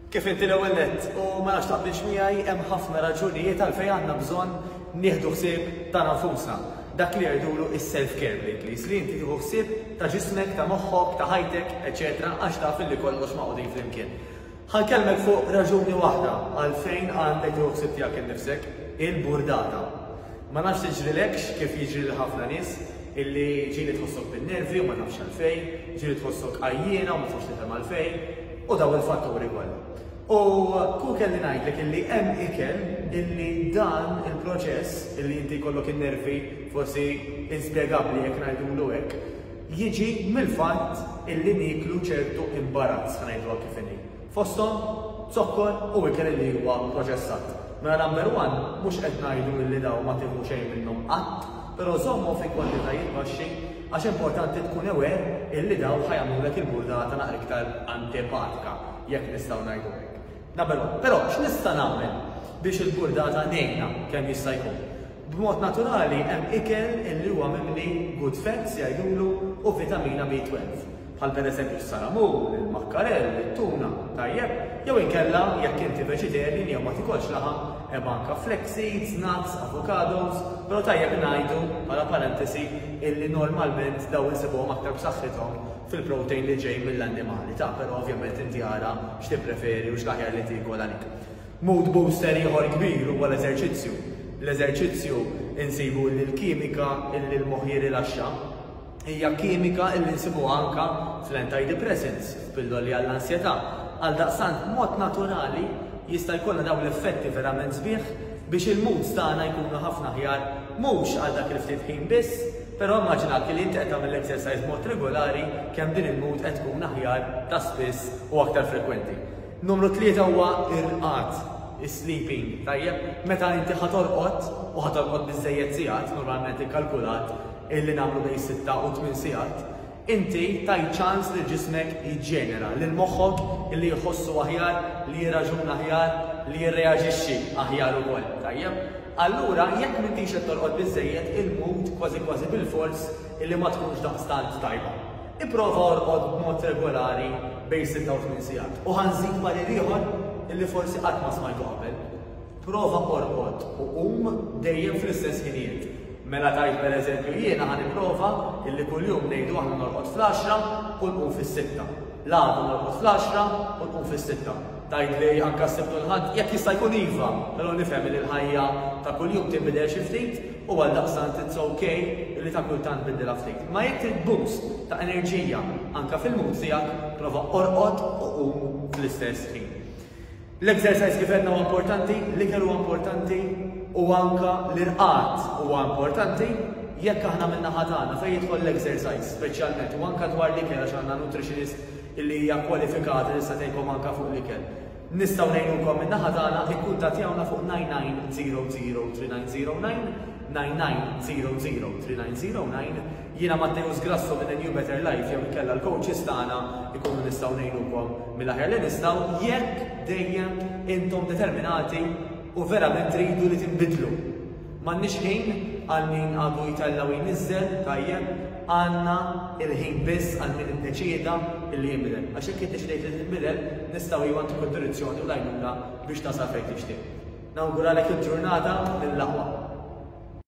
Kif inti l-ewwel nett u ma nafx taqbilx miegħi hemm ħafna raġunijiet għalfejn għandna bżonn nieħdu ħsieb ta' nfusna. Dak li jgħidulu is-self-care Blakeleys li inti tieħu ħsieb ta' ġismek, ta' moħħok, ta' ħajtek, eċetera, għax taf illi kollox maqudin flimkien. Ħankellmek fuq raġuni waħda għalfejn għandek tieħu ħsieb tiegħek innifsek, il-burdata. Ma nafx tiġrilekx kif jiġri lil ħafna nies illi ġieli tħossok bin-nervi u ma nafx għalfejn, ġieli tħossok għajjiena u ma tafx tifhem għalfejn, u daw il-fatturi kollha. U kun kelli ngħidlek illi hemm ikel illi dan il-proċess illi inti jkollok in-nervi forsi inspjegabbli jekk ngħidulu hekk, jiġi mill-fatt illi nieklu ċertu imbarazz ngħidluha kif inhi. Fosthom zokkor u ikel illi huwa proċessat. Mela number one, mhux qed ngħidu illi daw ma tieħu xejn minnhom qatt, però żommu fi kwantitajiet baxxi għax importanti tkun aware illi daw ħajamlulek il-burdata naqra iktar antipatika jekk nistgħu ngħidu hekk. Però x'nista' nagħmel biex il-burdata ngħinha kemm jista' jkun? B'mod naturali hemm ikel illi huwa mimli good fats jgħidulu u vitamina B12. Bħal pereżempju s-salamur, il-makkarell, it-tuna, tajjeb, jew inkella jekk inti veġitarjan jew ma tikolx laħam hemm anke flax seeds, nuts, avocados, però tajjeb ngħidu bħala parentesi illi normalment daw insibuhom aktar b'saħħithom fil-protein li ġej mill-annimali, però ovvjament inti ara x'tippreferi u x'aħjar li tiekol għalik. Mood booster ieħor kbir huwa l-eżerċizzju. L-eżerċizzju insibu l-kimika illi l-moħħ jirilaxxa hija kimika illi nsibu anke fl-antidepressants, f'pilloli għall-ansjetà. Għaldaqstant mod naturali jista' jkollna dawn l-effetti verament sbieħ biex il-moods tagħna jkunu ħafna aħjar mhux għal dak il-ftit ħin biss, però immaġina li inti qed tagħmel l-exercise mod regolari kemm din il-mood qed tkun aħjar ta' spiss u aktar frekwenti. Numru 3 huwa irqad, is-sleeping, tajjeb, meta inti ħatorqod u ħatorqod biżżejjed sigħat, normalment ikkalkulat illi nagħmlu bejn 6 u 8 sigħat, inti tajt ċans li ġismek jiġġenera lil moħħok illi jħossu aħjar, li jirraġuna aħjar, li jirreaġixxi aħjar ukoll, tajjeb. Allura, jekk m'intix qed torqod biżżejjed, il-mood kważi bil-fors illi ma tkunx daqstant tajba. Ipprova orqod b'mod regolari bejn 6 u 8 sigħat. U ħanżid parir ieħor illi forsi qatt ma smajtu qabel. Prova orqod u dejjem fl-istess ħinijiet. Mela tajt pereżempju jiena ħanipprova illi kuljum ngħidu aħna norqod fl-10 u nqum fis-6. L-għada norqod fl-10 u nqum fis-6. Tajt li anke s-sibtu l-ħadd jekk jista' jkun iva, però nifhem li l-ħajja ta' kuljum tinbidel xi ftit u għaldaqstant it's okay li ta' kultant tbiddilha ftit. Ma jekk trid boost ta' enerġija anke fil-mood tiegħek, prova orqod u qum fl-istess ħin. L-exercise kif għedna huwa importanti, l-ikel huwa importanti u anke l-irqad huwa importanti jekk aħna min-naħa tagħna fejn jidħol l-exercise speċjalment u anke dwar l-ikel għax għandna nutritionist illi hija kwalifikata li se tgħidkom anke fuq l-ikel. Nistgħu ngħinukom min-naħa tagħna ikkuntattjawna fuq 99003909 99003909 jiena Matteus Grasso minn New Better Life jew inkella l-coaches tagħna ikunu nistgħu ngħinukom mill-aħjar li nistgħu jekk dejjem intom determinati u verament tridu li tinbidlu. M'għandniex ħin għal min għadu jitella u jniżżel, tajjeb, għandna il-ħin biss għal min iddeċieda illi jinbidel. Għax jekk iddeċidejt li tinbidel, nistgħu jwantuk id-direzzjoni u lajnuna biex tasal fejn tixtieq. Nawguralek il-ġurnata mill-aqwa.